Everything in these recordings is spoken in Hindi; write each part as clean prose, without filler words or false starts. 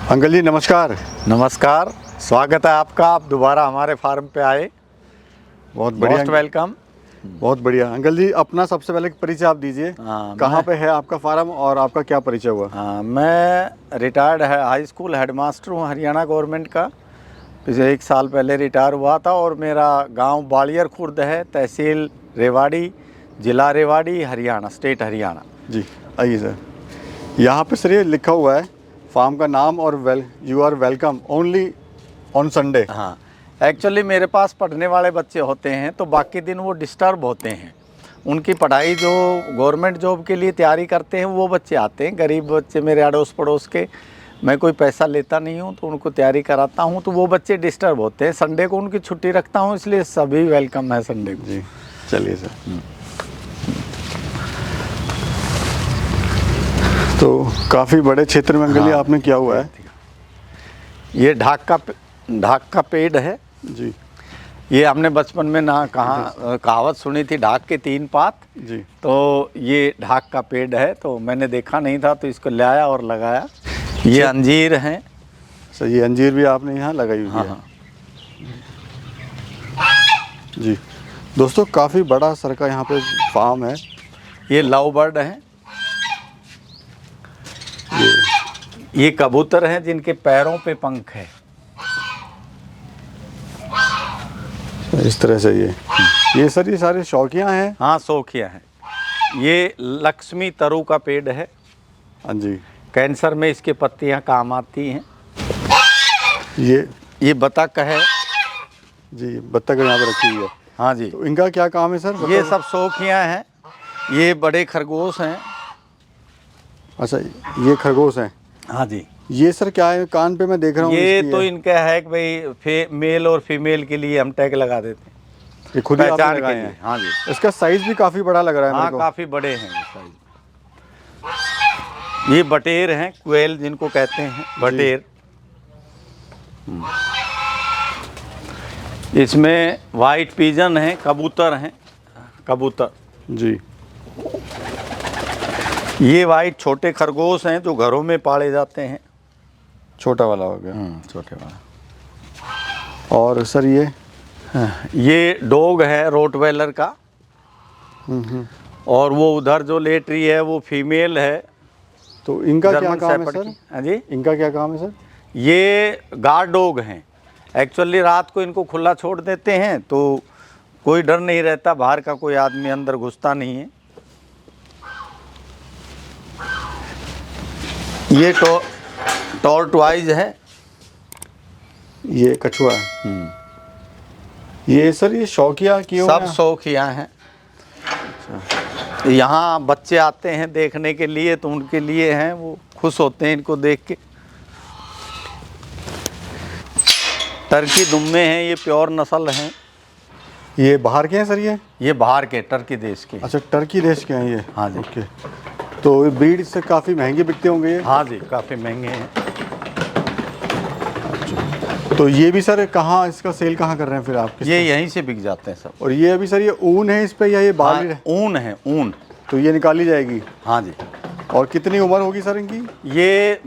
अंकल जी नमस्कार। नमस्कार, स्वागत है आपका। आप दोबारा हमारे फार्म पे आए, बहुत बढ़िया, मोस्ट वेलकम। बहुत बढ़िया। अंकल जी अपना सबसे पहले परिचय आप दीजिए। कहाँ पे है आपका फार्म और आपका क्या परिचय हुआ? मैं रिटायर्ड है हाई स्कूल हेडमास्टर हूँ हरियाणा गवर्नमेंट का। पिछले 1 साल पहले रिटायर हुआ था और मेरा गांव बालियर खुर्द है, तहसील रेवाड़ी, ज़िला रेवाड़ी, हरियाणा, स्टेट हरियाणा। जी आइए सर। यहाँ पे सर ये लिखा हुआ है फार्म का नाम और you are welcome only on Sunday. हाँ, एक्चुअली मेरे पास पढ़ने वाले बच्चे होते हैं तो बाकी दिन वो डिस्टर्ब होते हैं। उनकी पढ़ाई जो गवर्नमेंट जॉब के लिए तैयारी करते हैं वो बच्चे आते हैं, गरीब बच्चे मेरे अड़ोस पड़ोस के। मैं कोई पैसा लेता नहीं हूँ तो उनको तैयारी कराता हूँ, तो वो बच्चे डिस्टर्ब होते हैं। संडे को उनकी छुट्टी रखता हूँ, इसलिए सभी वेलकम है संडे को। जी चलिए सर। तो काफ़ी बड़े क्षेत्र में अंकल जी आपने किया हुआ है। ये ढाक का पेड़ है जी। ये हमने बचपन में ना कहावत सुनी थी, ढाक के 3 पात। जी। तो ये ढाक का पेड़ है, तो मैंने देखा नहीं था तो इसको लाया और लगाया। ये अंजीर हैं सर, ये अंजीर भी आपने यहाँ लगाई हुई है। जी दोस्तों, काफ़ी बड़ा सर का यहाँ पे फार्म है। ये लव बर्ड हैं, ये कबूतर हैं जिनके पैरों पे पंख है। इस तरह से ये सर ये सारे शौकियाँ हैं। हाँ, शौकिया हैं। ये लक्ष्मी तरु का पेड़ है। हाँ जी। कैंसर में इसके पत्तियां काम आती हैं। ये बतख है जी, बत्तख यहाँ पे रखी हुई है। हाँ जी। तो इनका क्या काम है सर? ये सब शौकियाँ हैं। ये बड़े खरगोश हैं। अच्छा, ये खरगोश हैं। हाँ जी। ये सर क्या है कान पे मैं देख रहा हूँ? ये तो इनका है कि भाई मेल और फीमेल के लिए हम टैग लगा देते हैं, ये खुद ही आपने पहचान लगाए के लिए। हैं? हाँ जी। इसका साइज भी काफ़ी बड़ा लग रहा है हाँ, मेरे को। काफ़ी बड़े हैं ये साइज। ये बटेर हैं, क्वेल जिनको कहते हैं, बटेर। इसमें वाइट पिजन है, कबूतर हैं, कबूतर जी। ये वाइट छोटे खरगोश हैं जो घरों में पाले जाते हैं। छोटा वाला हो गया। छोटे वाला। और सर ये डॉग है रोटवेलर का। और वो उधर जो लेट रही है वो फीमेल है। तो इनका क्या काम है सर? हाँ जी। इनका क्या काम है सर? ये गार्ड डॉग हैं। एक्चुअली रात को इनको खुला छोड़ देते हैं तो कोई डर नहीं रहता, बाहर का कोई आदमी अंदर घुसता नहीं है। ये टॉर्टवाइज है। ये कछुआ है। ये सर ये शौकिया क्यों? सब शौकिया हैं। यहाँ बच्चे आते हैं देखने के लिए तो उनके लिए हैं, वो खुश होते हैं इनको देख के। टर्की दुम्मे हैं, ये प्योर नस्ल हैं। ये बाहर के हैं सर? ये बाहर के टर्की देश के। अच्छा, टर्की देश के हैं ये। हाँ जी। ओके। तो ये ब्रीड से काफ़ी महंगे बिकते होंगे ये? हाँ जी, काफ़ी महंगे हैं। तो ये भी सर कहाँ, इसका सेल कहाँ कर रहे हैं फिर आप? ये यहीं से बिक जाते हैं सब। और ये अभी सर ये ऊन है इस पे या ये बाल? हाँ, ऊन है, ऊन। तो ये निकाली जाएगी? हाँ जी। और कितनी उम्र होगी सर इनकी? ये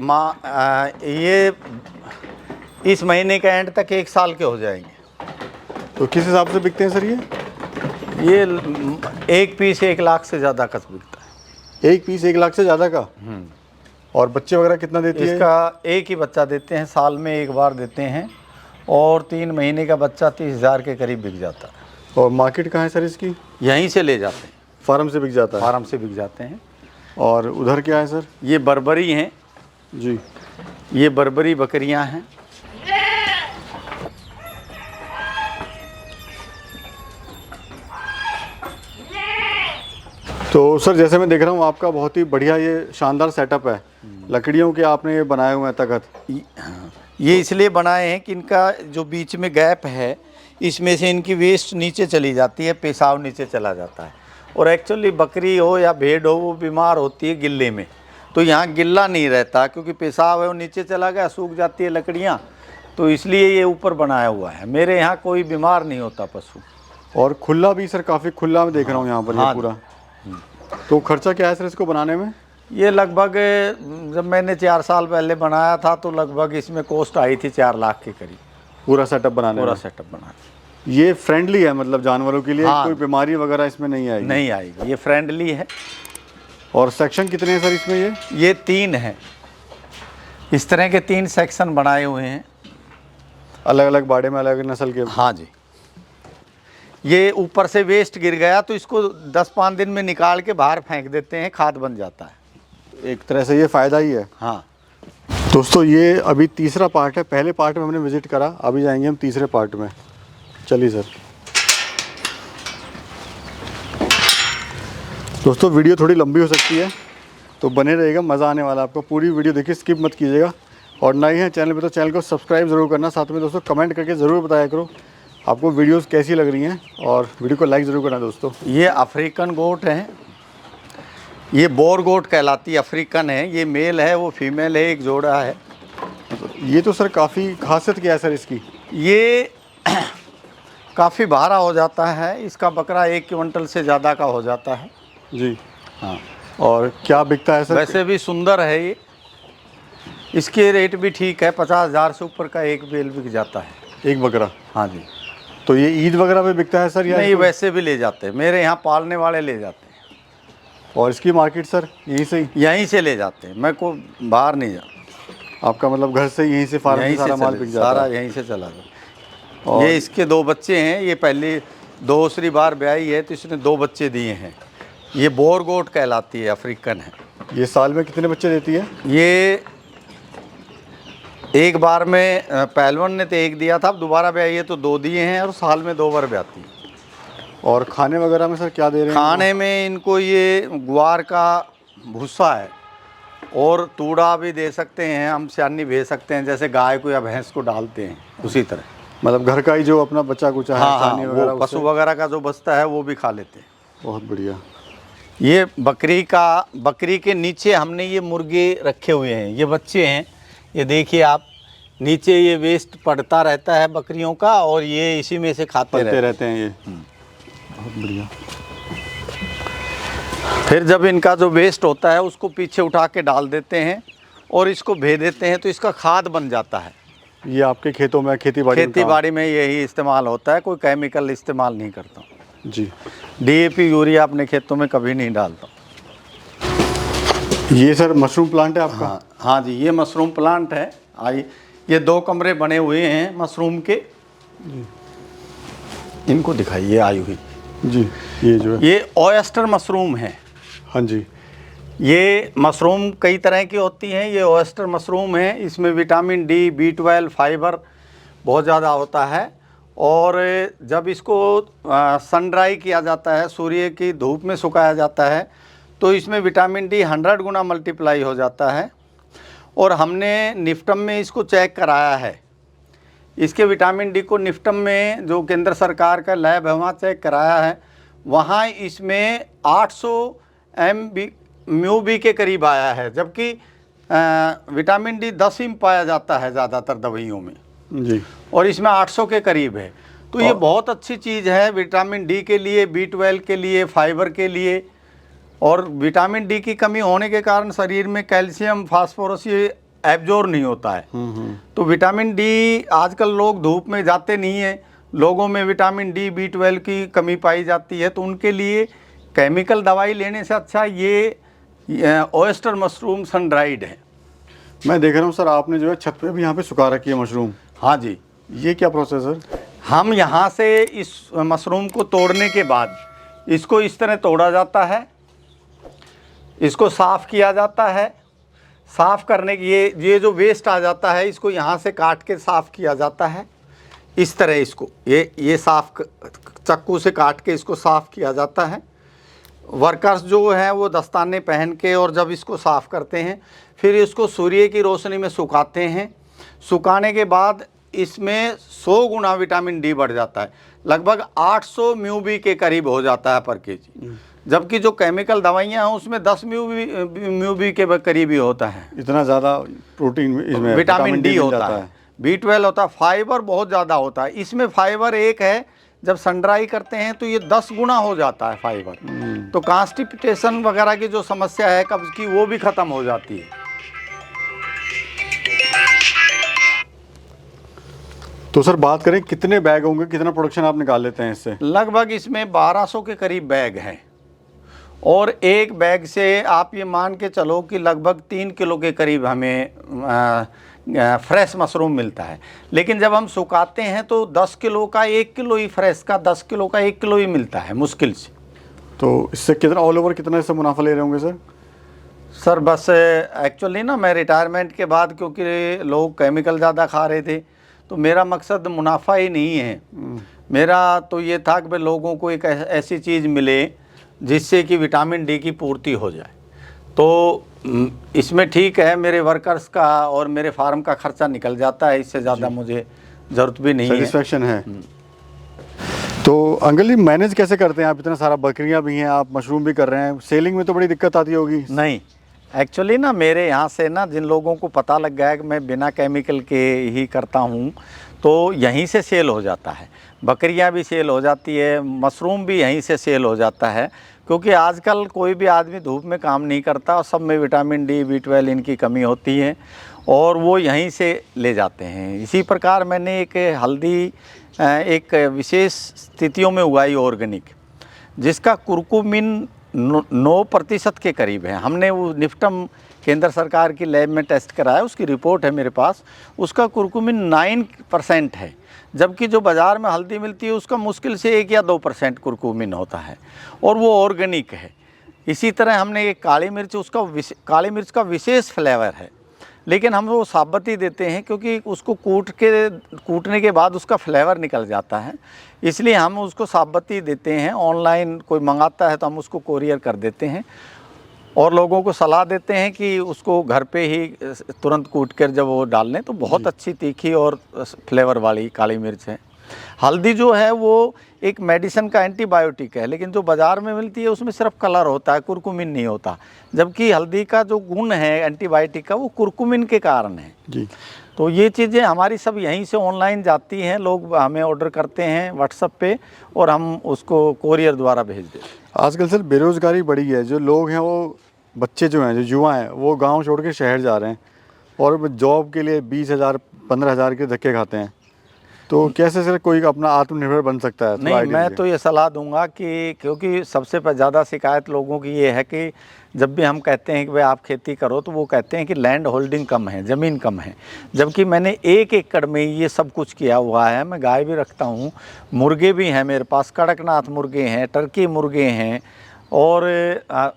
इस महीने के एंड तक 1 साल के हो जाएंगे। तो किस हिसाब से बिकते हैं सर ये 1 पीस 1 लाख से ज़्यादा का बिकता है। 1 पीस 1 लाख से ज़्यादा का? और बच्चे वगैरह कितना देती है? इसका एक ही बच्चा देते हैं, साल में 1 बार देते हैं। और 3 महीने का बच्चा 30,000 के करीब बिक जाता है। और मार्केट कहाँ है सर इसकी? यहीं से ले जाते हैं, फार्म से बिक जाता है? फार्म से बिक जाते हैं। और उधर क्या है सर? ये बर्बरी हैं जी। ये बर्बरी बकरियां हैं। तो सर जैसे मैं देख रहा हूँ आपका बहुत ही बढ़िया ये शानदार सेटअप है। लकड़ियों के आपने ये बनाए हुए हैं तख्त। ये इसलिए बनाए हैं कि इनका जो बीच में गैप है इसमें से इनकी वेस्ट नीचे चली जाती है, पेशाब नीचे चला जाता है। और एक्चुअली बकरी हो या भेड़ हो वो बीमार होती है गिल्ले में, तो यहाँ गिल्ला नहीं रहता क्योंकि पेशाब है वो नीचे चला गया, सूख जाती है लकड़ियाँ, तो इसलिए ये ऊपर बनाया हुआ है। मेरे यहाँ कोई बीमार नहीं होता पशु। और खुला भी सर, काफ़ी खुला मैं देख रहा हूँ यहाँ पर। ये पूरा। तो खर्चा क्या है सर इसको बनाने में? ये लगभग जब मैंने 4 साल पहले बनाया था तो लगभग इसमें कॉस्ट आई थी 4 लाख के करीब, पूरा सेटअप बनाने पूरा में। सेटअप बनाना। ये फ्रेंडली है मतलब जानवरों के लिए? हाँ। कोई बीमारी वगैरह इसमें नहीं आएगी? नहीं आएगी, ये फ्रेंडली है। और सेक्शन कितने हैं सर इसमें? ये 3 हैं, इस तरह के 3 सेक्शन बनाए हुए हैं, अलग अलग बाड़े में अलग नस्ल के? हाँ जी। ये ऊपर से वेस्ट गिर गया तो इसको 10-5 दिन में निकाल के बाहर फेंक देते हैं, खाद बन जाता है। एक तरह से ये फ़ायदा ही है। हाँ दोस्तों ये अभी तीसरा पार्ट है, पहले पार्ट में हमने विज़िट करा, अभी जाएंगे हम तीसरे पार्ट में। चलिए सर। दोस्तों वीडियो थोड़ी लंबी हो सकती है तो बने रहेगा, मज़ा आने वाला है आपको। पूरी वीडियो देखिए, स्किप मत कीजिएगा। और नए हैं चैनल पे तो चैनल को सब्सक्राइब ज़रूर करना। साथ में दोस्तों कमेंट करके ज़रूर बताया करो आपको वीडियोस कैसी लग रही हैं, और वीडियो को लाइक ज़रूर करना दोस्तों। ये अफ्रीकन गोट है, ये बोर गोट कहलाती है, अफ्रीकन है। ये मेल है, वो फीमेल है, एक जोड़ा है। ये तो सर काफ़ी खासियत क्या है सर इसकी? ये काफ़ी भारा हो जाता है, इसका बकरा 1 क्विंटल से ज़्यादा का हो जाता है जी। हाँ। और क्या बिकता है सर? वैसे भी सुंदर है ये, इसके रेट भी ठीक है, 50,000 से ऊपर का एक बेल बिक जाता है, एक बकरा? हाँ जी। तो ये ईद वगैरह पे बिकता है सर या? नहीं, वैसे भी ले जाते हैं, मेरे यहाँ पालने वाले ले जाते हैं। और इसकी मार्केट सर यहीं से ही? यहीं से ले जाते हैं, मैं को बाहर नहीं जाता। आपका मतलब घर से यहीं से फार्म से सारा माल बिक जाता सारा है? यहीं से चला जाता है। ये इसके 2 बच्चे हैं, ये पहली दूसरी बार ब्याई है तो इसने 2 बच्चे दिए हैं। ये बोर गोट कहलाती है, अफ्रीकन है। ये साल में कितने बच्चे देती है? ये एक बार में पहलवान ने तो 1 दिया था, अब दोबारा ब्याई है तो 2 दिए हैं, और साल में 2 बार ब्याती है। और खाने वगैरह में सर क्या दे रहे हैं? खाने में इनको ये ग्वार का भूसा है, और तूड़ा भी दे सकते हैं, हम सियानी भेज सकते हैं, जैसे गाय को या भैंस को डालते हैं उसी तरह। मतलब घर का ही जो अपना बच्चा कुचा है, हाँ हाँ, सानी वगैरह, वो पशु वगैरह का जो बचता है वो भी खा लेते हैं। बहुत बढ़िया। ये बकरी के नीचे हमने ये मुर्गे रखे हुए हैं, ये बच्चे हैं, ये देखिए आप, नीचे ये वेस्ट पड़ता रहता है बकरियों का, और ये इसी में से खाते रहते हैं ये। बहुत बढ़िया। फिर जब इनका जो वेस्ट होता है उसको पीछे उठा के डाल देते हैं और इसको भे देते हैं, तो इसका खाद बन जाता है। ये आपके खेतों में खेती बाड़ी में यही इस्तेमाल होता है, कोई केमिकल इस्तेमाल नहीं करता जी। DAP यूरिया अपने खेतों में कभी नहीं डालता। ये सर मशरूम प्लांट है आपका? हाँ जी, ये मशरूम प्लांट है। आई, ये 2 कमरे बने हुए हैं मशरूम के, इनको दिखाइए आई हुई जी। ये जो है ये ऑयस्टर मशरूम है। हाँ जी। ये मशरूम कई तरह की होती हैं, ये ऑयस्टर मशरूम है, इसमें विटामिन D, B12, फाइबर बहुत ज़्यादा होता है। और जब इसको सन ड्राई किया जाता है, सूर्य की धूप में सुखाया जाता है, तो इसमें विटामिन D 100 गुना मल्टीप्लाई हो जाता है। और हमने निफ्टम में इसको चेक कराया है, इसके विटामिन D को निफ्टम में जो केंद्र सरकार का लैब है वहाँ चेक कराया है, वहाँ इसमें 800 MU/B के करीब आया है, जबकि विटामिन D 10 ही पाया जाता है ज़्यादातर दवाइयों में जी, और इसमें 800 के करीब है। तो ये बहुत अच्छी चीज़ है विटामिन D के लिए, B12 के लिए, फाइबर के लिए। और विटामिन D की कमी होने के कारण शरीर में कैल्शियम, फास्फोरस ये एब्जॉर्ब नहीं होता है। तो विटामिन D आजकल लोग धूप में जाते नहीं हैं, लोगों में विटामिन D, B12 की कमी पाई जाती है, तो उनके लिए केमिकल दवाई लेने से अच्छा ये ऑयस्टर मशरूम सन ड्राइड है। मैं देख रहा हूँ सर आपने जो है छत पे भी यहाँ पे सुखा रखी है मशरूम। हाँ जी। ये क्या प्रोसेस है? हम यहाँ से इस मशरूम को तोड़ने के बाद इसको इस तरह तोड़ा जाता है, इसको साफ़ किया जाता है। साफ़ करने की ये जो वेस्ट आ जाता है इसको यहाँ से काट के साफ़ किया जाता है, इस तरह इसको ये साफ़ चाकू से काट के इसको साफ़ किया जाता है। वर्कर्स जो हैं वो दस्ताने पहन के, और जब इसको साफ़ करते हैं फिर इसको सूर्य की रोशनी में सुखाते हैं। सुखाने के बाद इसमें 100 गुना विटामिन D बढ़ जाता है, लगभग 800 MU/B के करीब हो जाता है पर kg, जबकि जो केमिकल दवाइयाँ हैं उसमें 10 MU/B के करीब ही होता है। इतना ज़्यादा प्रोटीन इसमें विटामिन D होता है, B12 होता है, फाइबर बहुत ज़्यादा होता है। इसमें फाइबर एक है जब सन ड्राई करते हैं तो ये 10 गुना हो जाता है फाइबर। तो कॉन्स्टिपेशन वगैरह की जो समस्या है कब्ज की, वो भी ख़त्म हो जाती है। तो सर बात करें कितने बैग होंगे, कितना प्रोडक्शन आप निकाल लेते हैं इससे? लगभग इसमें 1200 के करीब बैग हैं, और एक बैग से आप ये मान के चलो कि लगभग 3 किलो के करीब हमें फ्रेश मशरूम मिलता है। लेकिन जब हम सुखाते हैं तो 10 किलो का 1 किलो ही, फ्रेश का 10 किलो का 1 किलो ही मिलता है मुश्किल से। तो इससे कितना ऑल ओवर कितना इससे मुनाफा ले रहे होंगे सर? सर बस एक्चुअली ना मैं रिटायरमेंट के बाद, क्योंकि लोग केमिकल ज़्यादा खा रहे थे, तो मेरा मकसद मुनाफा ही नहीं है। मेरा तो ये था कि भाई लोगों को एक ऐसी चीज़ मिले जिससे कि विटामिन डी की पूर्ति हो जाए। तो इसमें ठीक है, मेरे वर्कर्स का और मेरे फार्म का खर्चा निकल जाता है, इससे ज़्यादा मुझे ज़रूरत भी नहीं है। सेटिस्फेक्शन है। तो अंकल जी मैनेज कैसे करते हैं आप? इतना सारा बकरियां भी हैं, आप मशरूम भी कर रहे हैं, सेलिंग में तो बड़ी दिक्कत आती होगी। नहीं, एक्चुअली ना मेरे यहाँ से ना जिन लोगों को पता लग गया है कि मैं बिना केमिकल के ही करता हूँ, तो यहीं से सेल हो जाता है। बकरियाँ भी सेल हो जाती है, मशरूम भी यहीं से सेल हो जाता है, क्योंकि आजकल कोई भी आदमी धूप में काम नहीं करता और सब में विटामिन डी, B12 इनकी कमी होती है, और वो यहीं से ले जाते हैं। इसी प्रकार मैंने एक हल्दी एक विशेष स्थितियों में उगाई ऑर्गेनिक, जिसका कुरकुमिन 9% के करीब है। हमने वो निफ्टम केंद्र सरकार की लैब में टेस्ट कराया, उसकी रिपोर्ट है मेरे पास, उसका कुरकुमिन 9% है, जबकि जो बाज़ार में हल्दी मिलती है उसका मुश्किल से 1 या 2% कुरकुमिन होता है, और वो ऑर्गेनिक है। इसी तरह हमने एक काली मिर्च, उसका काली मिर्च का विशेष फ्लेवर है, लेकिन हम वो साबती देते हैं क्योंकि उसको कूटने के बाद उसका फ्लेवर निकल जाता है, इसलिए हम उसको साबती देते हैं। ऑनलाइन कोई मंगाता है तो हम उसको कोरियर कर देते हैं, और लोगों को सलाह देते हैं कि उसको घर पे ही तुरंत कूट कर जब वो डाल लें तो बहुत अच्छी तीखी और फ्लेवर वाली काली मिर्च है। हल्दी जो है वो एक मेडिसिन का एंटीबायोटिक है, लेकिन जो बाज़ार में मिलती है उसमें सिर्फ कलर होता है, कुरकुमिन नहीं होता, जबकि हल्दी का जो गुण है एंटीबायोटिक का वो कुरकुमिन के कारण है जी। तो ये चीज़ें हमारी सब यहीं से ऑनलाइन जाती हैं, लोग हमें ऑर्डर करते हैं व्हाट्सएप पे, और हम उसको कोरियर द्वारा भेज देते हैं। आजकल सर बेरोज़गारी बढ़ी है, जो लोग हैं वो बच्चे जो हैं, जो युवा हैं, वो गांव छोड़ के शहर जा रहे हैं और जॉब के लिए 20,000 15,000 के धक्के खाते हैं। तो कैसे सर कोई अपना आत्मनिर्भर बन सकता है? नहीं, मैं तो ये सलाह दूंगा कि, क्योंकि सबसे ज़्यादा शिकायत लोगों की ये है कि जब भी हम कहते हैं कि भाई आप खेती करो, तो वो कहते हैं कि लैंड होल्डिंग कम है, ज़मीन कम है, जबकि मैंने 1 एकड़ में ये सब कुछ किया हुआ है। मैं गाय भी रखता हूँ, मुर्गे भी हैं मेरे पास, कड़कनाथ मुर्गे हैं, टर्की मुर्गे हैं, और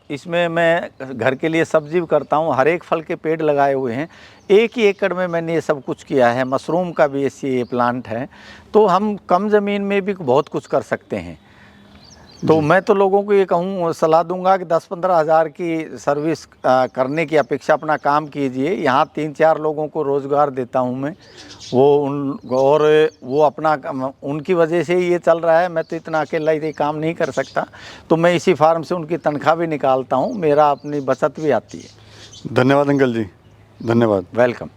इसमें मैं घर के लिए सब्जी भी करता हूँ, हर एक फल के पेड़ लगाए हुए हैं। 1 ही एकड़ में मैंने ये सब कुछ किया है, मशरूम का भी ऐसी प्लांट है, तो हम कम ज़मीन में भी बहुत कुछ कर सकते हैं। तो मैं तो लोगों को ये कहूँ, सलाह दूंगा कि 10-15 हज़ार की सर्विस करने की अपेक्षा अपना काम कीजिए। यहाँ 3-4 लोगों को रोज़गार देता हूँ मैं, वो अपना उनकी वजह से ही ये चल रहा है। मैं तो इतना अकेला ये काम नहीं कर सकता, तो मैं इसी फार्म से उनकी तनख्वाह भी निकालता हूँ, मेरा अपनी बचत भी आती है। धन्यवाद अंकल जी, धन्यवाद। वेलकम।